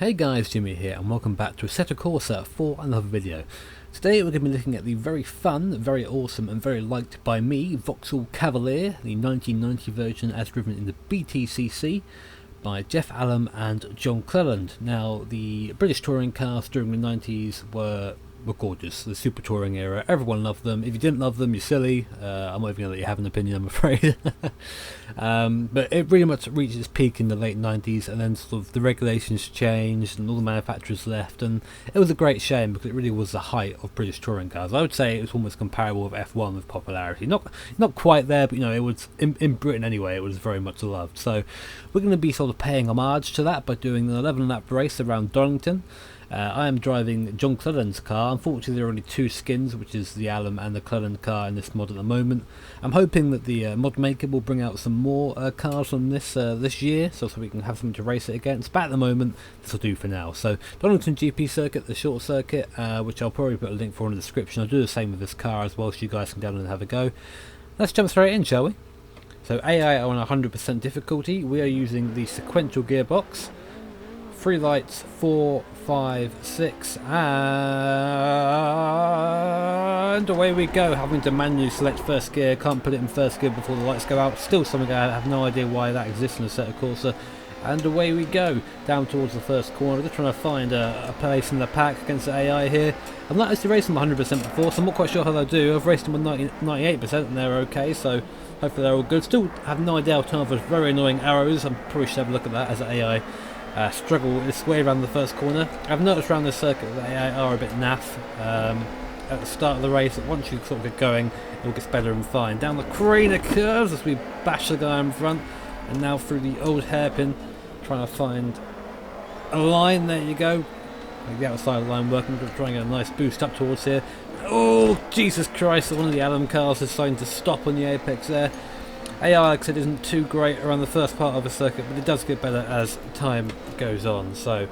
Hey guys, Jimmy here and welcome back to Assetto Corsa for another video. Today we're going to be looking at the very fun, very awesome and very liked by me Vauxhall Cavalier, the 1990 version as driven in the BTCC by Jeff Allen and John Cleland. Now the British touring cars during the 90s were gorgeous, the super touring era. Everyone loved them. If you didn't love them, you're silly. I'm not even going to let you have an opinion, I'm afraid. But it really much reached its peak in the late 90s, and then sort of the regulations changed and all the manufacturers left, and it was a great shame because it really was the height of British touring cars. I would say it was almost comparable with F1 with popularity. Not quite there, but you know, it was in Britain anyway, it was very much loved. So we're going to be sort of paying homage to that by doing an 11-lap race around Donington. I am driving John Cleland's car. Unfortunately there are only two skins, which is the Allen and the Cleland car in this mod at the moment. I'm hoping that the mod maker will bring out some more cars on this this year, so we can have something to race it against, but at the moment this will do for now. So Donington GP circuit, the short circuit, which I'll probably put a link for in the description. I'll do the same with this car as well, so you guys can download and have a go. Let's jump straight in, shall we? So AI are on 100% difficulty. We are using the sequential gearbox. 3 lights, 4, 5, 6, and away we go. Having to manually select first gear, can't put it in first gear before the lights go out. Still something I have no idea why that exists in Assetto Corsa. And away we go, down towards the first corner. Just trying to find a place in the pack against the AI here. I've not actually raced them 100% before, so I'm not quite sure how they'll do. I've raced them with 98% and they're okay, so hopefully they're all good. Still have no idea how to turn off those very annoying arrows. I probably should have a look at that as the AI struggle its way around the first corner. I've noticed around this circuit that AI are a bit naff at the start of the race. Once you sort of get going, it all gets better and fine. Down the Carina curves as we bash the guy in front, and now through the old hairpin, trying to find a line. There you go. Like the outside line working, but trying to get a nice boost up towards here. Oh Jesus Christ! One of the Allen cars is starting to stop on the apex there. AI, like I said, isn't too great around the first part of the circuit, but it does get better as time goes on. So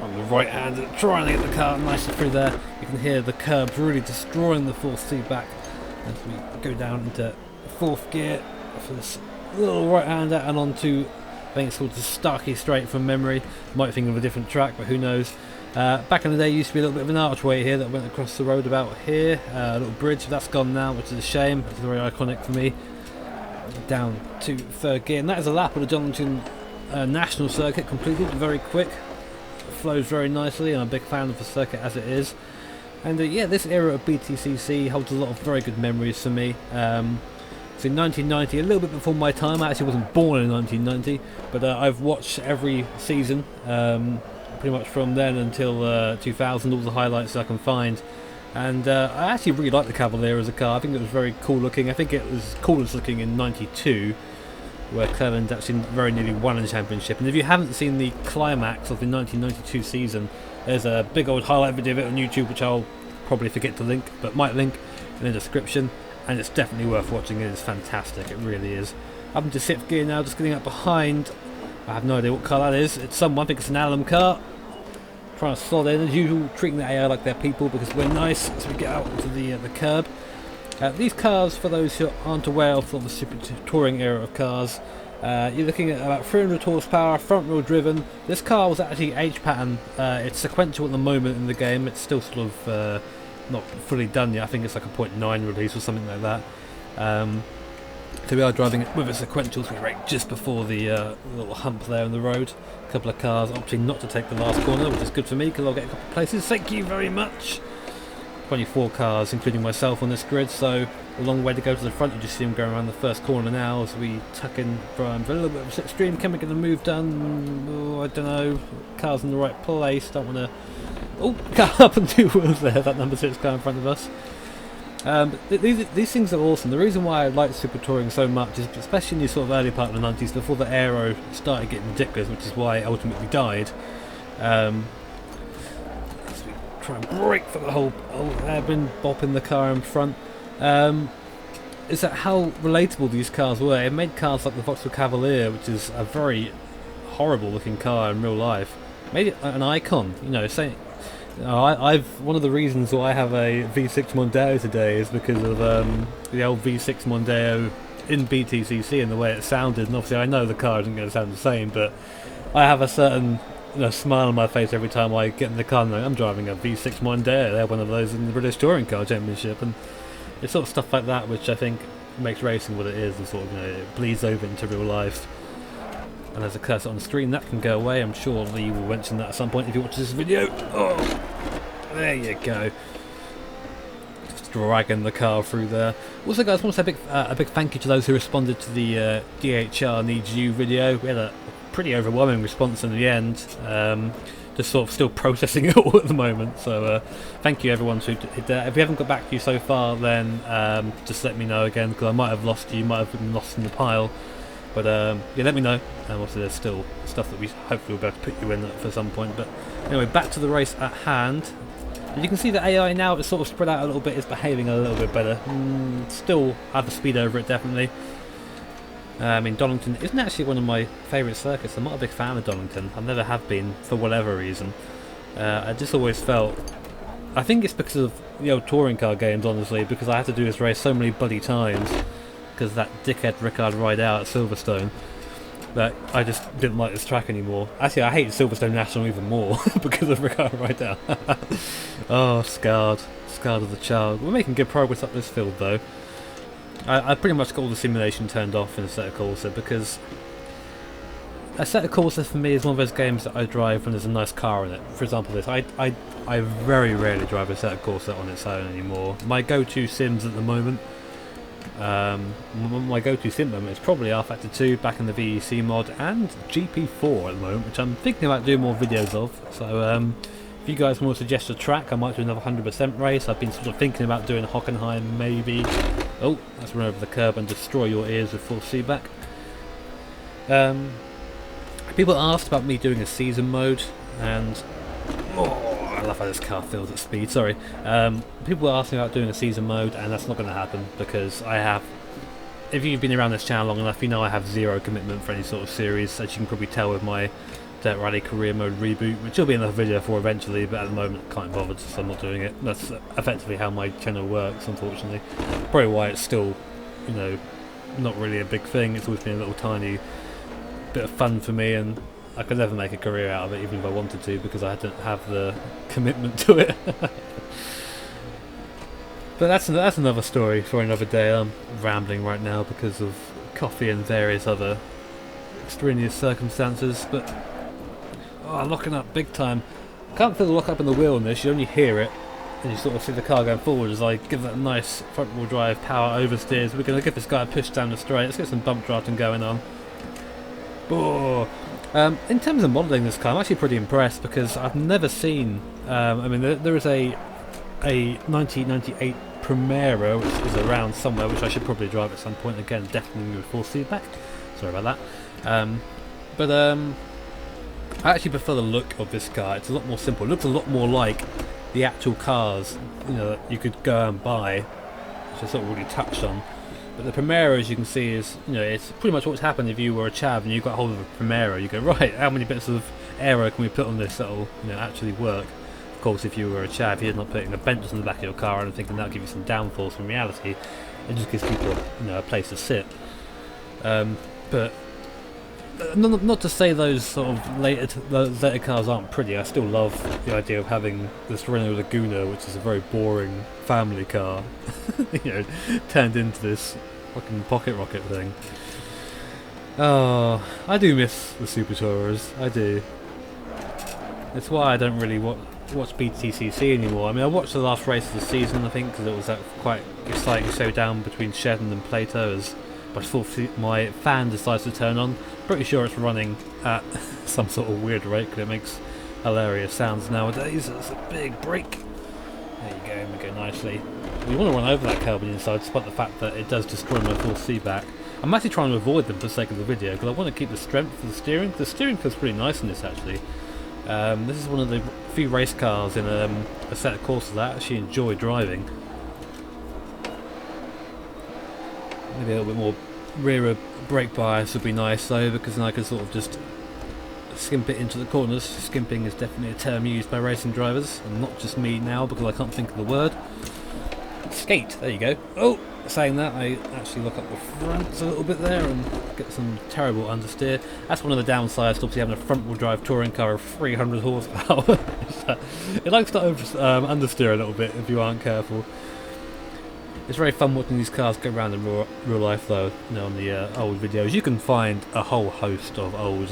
on the right hand, trying to get the car nicely through there. You can hear the curbs really destroying the fourth seat back as we go down into fourth gear for this little right hander and onto, I think it's called the Starkey Straight from memory. Might think of a different track, but who knows. Back in the day, used to be a little bit of an archway here that went across the road about here. A little bridge, that's gone now, which is a shame. It's very iconic for me. Down to third gear, and that is a lap of the Donington National Circuit completed. Very quick, flows very nicely. I'm a big fan of the circuit as it is. And yeah, this era of BTCC holds a lot of very good memories for me. So in 1990, a little bit before my time. I actually wasn't born in 1990, but I've watched every season. Pretty much from then until 2000, all the highlights I can find, and I actually really like the Cavalier as a car. I think it was very cool looking. I think it was coolest looking in '92, where Cleland actually very nearly won a championship. And if you haven't seen the climax of the 1992 season, there's a big old highlight video of it on YouTube, which I'll probably forget to link, but might link in the description. And it's definitely worth watching. It is fantastic, it really is. Up into sixth gear now, just getting up behind. I have no idea what car that is. It's someone, I think it's an Allen car. Trying to slot in as usual, treating the AI like they're people because we're nice as we get out into the curb. These cars, for those who aren't aware of the super touring era of cars, you're looking at about 300 horsepower, front wheel driven. This car was actually H pattern. It's sequential at the moment in the game. It's still sort of not fully done yet. I think it's like a 0.9 release or something like that. So we are driving it with a sequential, so we're right just before the little hump there in the road. A couple of cars opting not to take the last corner, which is good for me because I'll get a couple of places. Thank you very much. 24 cars, including myself, on this grid, so a long way to go to the front. You just see them going around the first corner now as we tuck in from a little bit of a slipstream. Can we get the move done? Oh, I don't know. Car's in the right place. Don't want to. Oh, car up on two wheels there. That number 6 car in front of us. These things are awesome. The reason why I like super touring so much is, especially in the sort of early part of the 90s, before the aero started getting ridiculous, which is why it ultimately died. As we try and brake for the whole hairpin, bopping the car in front. Is that how relatable these cars were? It made cars like the Vauxhall Cavalier, which is a very horrible looking car in real life, made it an icon. You know, saying. One of the reasons why I have a V6 Mondeo today is because of the old V6 Mondeo in BTCC and the way it sounded. And obviously I know the car isn't going to sound the same, but I have a certain smile on my face every time I get in the car and I'm driving a V6 Mondeo. They're one of those in the British Touring Car Championship, and it's sort of stuff like that which I think makes racing what it is, and sort of it bleeds over into real life. And there's a cursor on the screen that can go away. I'm sure Lee will mention that at some point if you watch this video. Oh, there you go. Just dragging the car through there. Also, guys, I want to say a big thank you to those who responded to the DHR Needs You video. We had a pretty overwhelming response in the end. Just sort of still processing it all at the moment. So thank you everyone who did that. If we haven't got back to you so far, then just let me know again, because I might have lost you, might have been lost in the pile. But yeah, let me know. And also there's still stuff that we hopefully will be able to put you in for some point. But anyway, back to the race at hand. And you can see the AI now, it's sort of spread out a little bit, it's behaving a little bit better. Still have the speed over it, definitely. I mean, Donington isn't actually one of my favourite circuits. I'm not a big fan of Donington. I never have been, for whatever reason. I just always felt... I think it's because of the old touring car games, honestly, because I had to do this race so many bloody times because that dickhead Rickard ride out at Silverstone, that I just didn't like this track anymore. Actually, I hated Silverstone National even more because of Rickard ride out. Oh, scarred of the child. We're making good progress up this field, though. I pretty much got all the simulation turned off in Assetto Corsa, because Assetto Corsa for me is one of those games that I drive when there's a nice car in it. For example, this I very rarely drive Assetto Corsa on its own anymore. My go-to sims at the moment, my go-to sim moment is probably R-Factor 2 back in the VEC mod, and GP4 at the moment, which I'm thinking about doing more videos of. So if you guys want to suggest a track, I might do another 100% race. I've been sort of thinking about doing Hockenheim, maybe. Oh, let's run over the curb and destroy your ears with full feedback. People asked about me doing a season mode, and oh, I love how this car feels at speed. Sorry. People were asking about doing a season mode, and that's not going to happen because I have. If you've been around this channel long enough, you know I have zero commitment for any sort of series, as you can probably tell with my Dirt Rally Career Mode reboot, which will be another video for eventually, but at the moment I can't be bothered, so I'm not doing it. That's effectively how my channel works, unfortunately. Probably why it's still, not really a big thing. It's always been a little tiny bit of fun for me, and I could never make a career out of it, even if I wanted to, because I don't have the commitment to it. But that's another story for another day. I'm rambling right now because of coffee and various other extraneous circumstances, but I'm locking up big time. Can't feel the lock up in the wheel on this, you only hear it, and you sort of see the car going forward as I give that nice front wheel drive power oversteers. We're going to give this guy a push down the straight. Let's get some bump drafting going on. Oh. In terms of modelling this car, I'm actually pretty impressed, because I've never seen, I mean there is a 1998 Primera which is around somewhere, which I should probably drive at some point, again definitely with full feedback, sorry about that. But I actually prefer the look of this car. It's a lot more simple. It looks a lot more like the actual cars that you could go and buy, which I sort of already touched on. But the Primera, as you can see, is it's pretty much what's happened if you were a chav and you got hold of a Primera. You go, right, how many bits of aero can we put on this that'll actually work? Of course, if you were a chav, you're not putting a bench on the back of your car and thinking that'll give you some downforce. In reality, it just gives people a place to sit. But not to say those sort of later cars aren't pretty. I still love the idea of having this Renault Laguna, which is a very boring family car, turned into this fucking pocket rocket thing. Oh, I do miss the Super Tourers. I do. It's why I don't really watch BTCC anymore. I mean, I watched the last race of the season, I think, because it was that quite exciting showdown between Shedden and Plato as my fan decides to turn on. Pretty sure it's running at some sort of weird rate because it makes hilarious sounds nowadays. It's a big break. There you go, we go nicely. We want to run over that curb on the inside, despite the fact that it does destroy my full feedback. I'm actually trying to avoid them for the sake of the video because I want to keep the strength of the steering. The steering feels pretty nice in this actually. This is one of the few race cars in a set of courses that I actually enjoy driving. Maybe a little bit more rear brake bias would be nice though, because then I can sort of just skimp it into the corners. Skimping is definitely a term used by racing drivers, and not just me now because I can't think of the word. skate. There you go. Oh, saying that, I actually look up the fronts a little bit there and get some terrible understeer. That's one of the downsides to obviously having a front-wheel drive touring car of 300 horsepower. It likes to understeer a little bit if you aren't careful. It's very fun watching these cars go around in real life though. You know, on the old videos you can find a whole host of old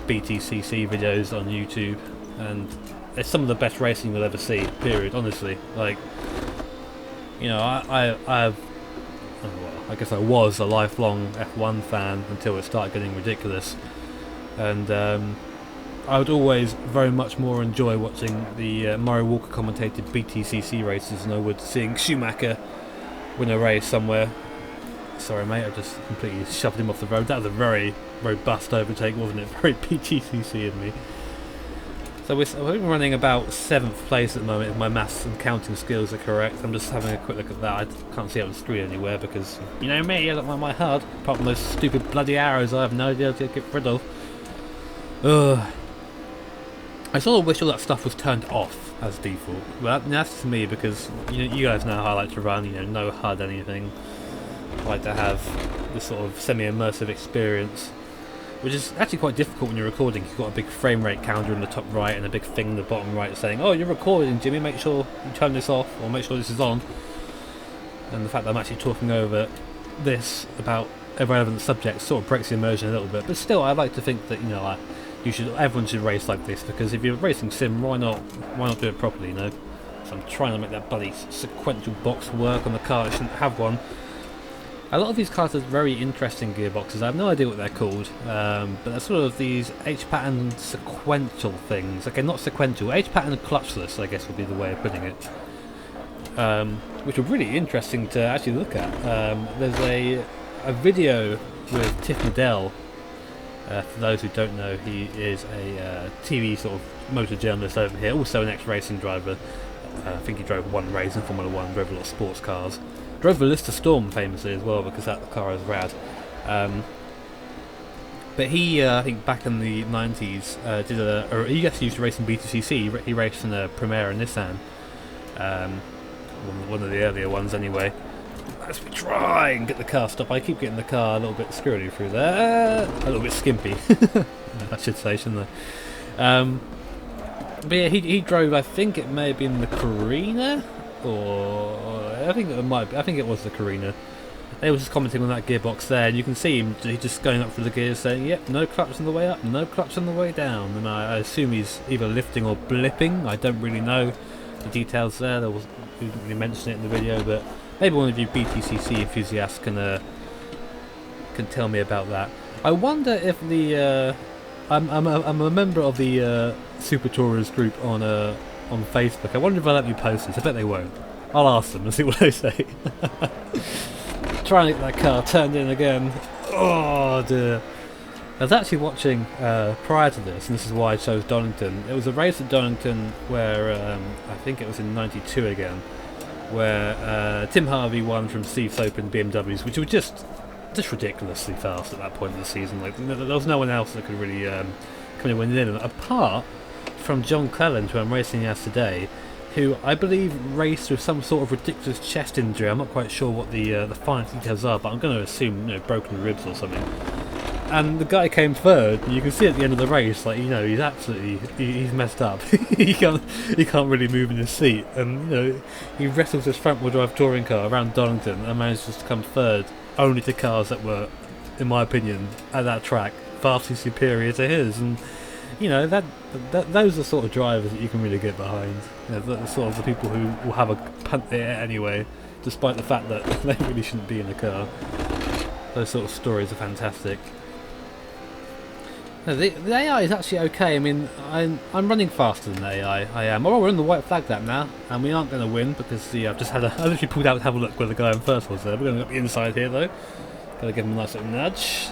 BTCC videos on YouTube, and it's some of the best racing you'll ever see, period, honestly. Like, you know, I guess I was a lifelong F1 fan until it started getting ridiculous, and I would always very much more enjoy watching the Murray Walker commentated BTCC races than I would seeing Schumacher win a race somewhere. Sorry mate, I just completely shoved him off the road. That was a very robust overtake, wasn't it? Very BTCC of me. So we're running about 7th place at the moment if my maths and counting skills are correct. I'm just having a quick look at that. I can't see it on the screen anywhere because, you know me, I don't like my HUD. Apart from those stupid bloody arrows I have no idea how to get rid of. Ugh. I sort of wish all that stuff was turned off as default. Well, that's to me because you guys know how I like to run, you know, no HUD anything. I like to have this sort of semi-immersive experience, which is actually quite difficult when you're recording. You've got a big frame rate counter in the top right and a big thing in the bottom right saying, oh, you're recording, Jimmy, make sure you turn this off or make sure this is on. And the fact that I'm actually talking over this about irrelevant subjects sort of breaks the immersion a little bit. But still, I like to think that, you know, like, everyone should race like this, because if you're racing sim, why not do it properly, you know? So I'm trying to make that bloody sequential box work on the car. I shouldn't have one. A lot of these cars have very interesting gearboxes. I have no idea what they're called, but they're sort of these H-pattern sequential things. Okay, not sequential, H-pattern clutchless, I guess would be the way of putting it. Which are really interesting to actually look at. There's a video with Tiff Liddell. For those who don't know, he is a TV sort of motor journalist over here, also an ex-racing driver. I think he drove one race in Formula 1, drove a lot of sports cars. Drove the Lister Storm famously as well, because that car is rad. But he, I think back in the 90s, he actually used to race in BTCC. He raced in a Primera Nissan, one of the earlier ones anyway. As we try and get the car stopped, I keep getting the car a little bit squirrely through there, a little bit skimpy, I should say, shouldn't I? But yeah, he drove. I think it may have been the Carina, or I think it was the Carina. They were just commenting on that gearbox there, and you can see him. He's just going up through the gears, saying, "Yep, no clutch on the way up, no clutch on the way down." And I assume he's either lifting or blipping. I don't really know the details there. We didn't really mention it in the video, but maybe one of you BTCC enthusiasts can tell me about that. I wonder if the I'm a member of the Super Tourers group on Facebook. I wonder if they'll let me post this. I bet they won't. I'll ask them and see what they say. Trying to get that car turned in again. Oh dear. I was actually watching prior to this, and this is why I chose Donington. It was a race at Donington where I think it was in '92 again, where Tim Harvey won from Steve Soper BMWs, which were just ridiculously fast at that point in the season. Like, there was no one else that could really come in and win in, apart from John Cleland, who I'm racing as today, who I believe raced with some sort of ridiculous chest injury. I'm not quite sure what the fine details are, but I'm going to assume, you know, broken ribs or something. And the guy came third, and you can see at the end of the race, like, you know, he's absolutely, he's messed up. he can't really move in his seat, and, you know, he wrestles his front-wheel drive touring car around Donington and managed to come third, only to cars that were, in my opinion, at that track, vastly superior to his. And, you know, those are sort of drivers that you can really get behind. You know, the sort of the people who will have a punt there anyway, despite the fact that they really shouldn't be in the car. Those sort of stories are fantastic. No, the AI is actually okay. I mean, I'm running faster than the AI. I am. Oh, we're in the white flag lap now, and we aren't going to win because I've just I literally pulled out to have a look where the guy in first was there. We're going to go up the inside here though. Got to give him a nice little nudge.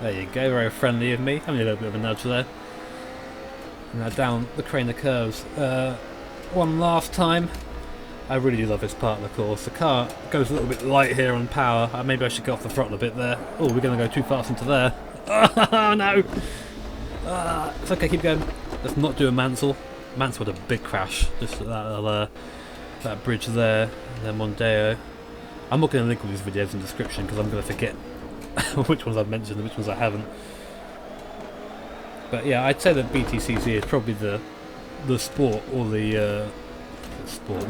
There you go, very friendly of me. Having a little bit of a nudge there. And now down the Craner curves. One last time. I really do love this part of the course. The car goes a little bit light here on power. Maybe I should get off the throttle a bit there. Oh, we're going to go too fast into there. Oh no! It's okay, keep going. Let's not do a Mansell. Mansell had a big crash. Just that'll that bridge there, and then Mondeo. I'm not going to link all these videos in the description because I'm going to forget which ones I've mentioned and which ones I haven't. But yeah, I'd say that BTCC is probably the sport or the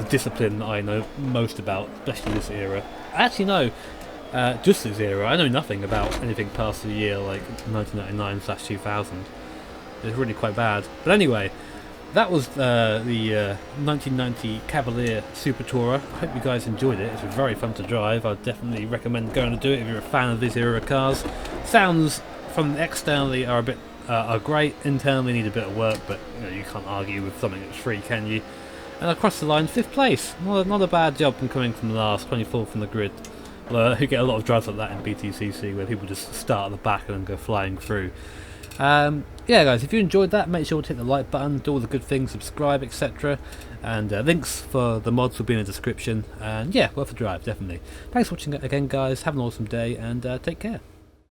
discipline that I know most about, especially this era. I actually know just this era. I know nothing about anything past the year like 1999/2000. It's really quite bad. But anyway, that was the 1990 Cavalier Super Tourer. I hope you guys enjoyed it. It's very fun to drive. I'd definitely recommend going to do it if you're a fan of this era cars. Sounds from externally are a bit are great. Internally need a bit of work, but you can't argue with something that's free, can you? And across the line, 5th place. Not a bad job from coming from last, 24th from the grid. Who get a lot of drives like that in BTCC, where people just start at the back and then go flying through. Yeah, guys, if you enjoyed that, make sure to hit the like button, do all the good things, subscribe, etc. And links for the mods will be in the description. And yeah, worth a drive, definitely. Thanks for watching again, guys. Have an awesome day, and take care.